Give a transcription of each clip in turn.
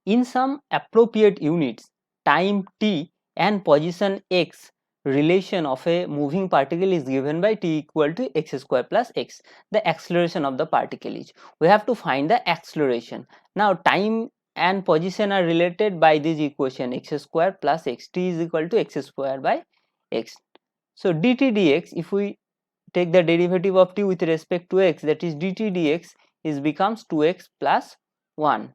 In some appropriate units, time t and position x relation of a moving particle is given by t equal to x square plus x. The acceleration of the particle is. We have to find the acceleration. Now time and position are related by this equation x square plus x. T is equal to x square by x. So dt dx, if we take the derivative of t with respect to x, that is dt dx is becomes 2x plus 1.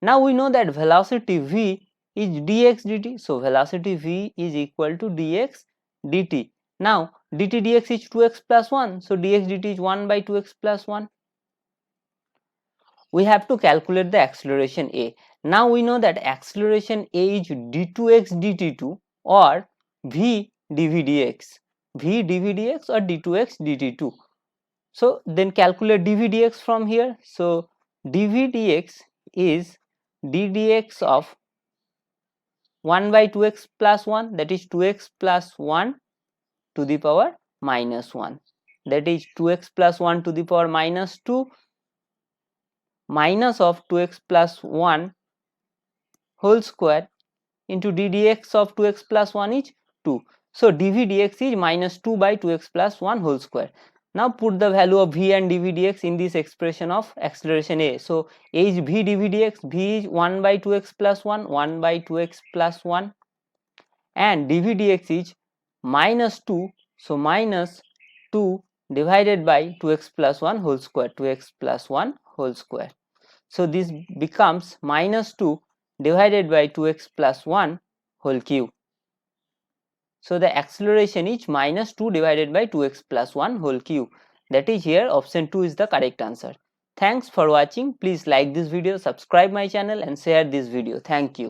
Now we know that velocity v is dx dt. So velocity v is equal to dx dt. Now dt dx is 2x plus 1. So dx dt is 1 by 2x plus 1. We have to calculate the acceleration a. Now we know that acceleration a is d2x dt2 or v dv dx. V dv dx or d2x dt2. So then calculate dv dx from here. So dv dx is d dx of 1 by 2x plus 1, that is 2x plus 1 to the power minus 1, that is 2x plus 1 to the power minus 2 minus of 2x plus 1 whole square into d dx of 2x plus 1 is 2. So dv dx is minus 2 by 2x plus 1 whole square. Now put the value of v and dv dx in this expression of acceleration a. So a is v dv dx, v is 1 by 2x plus 1, 1 by 2x plus 1 and dv dx is minus 2. So minus 2 divided by 2x plus 1 whole square, 2x plus 1 whole square. So this becomes minus 2 divided by 2x plus 1 whole cube. So the acceleration is minus 2 divided by 2x plus 1 whole cube. That is here option 2 is the correct answer. Thanks for watching. Please like this video, subscribe my channel and share this video. Thank you.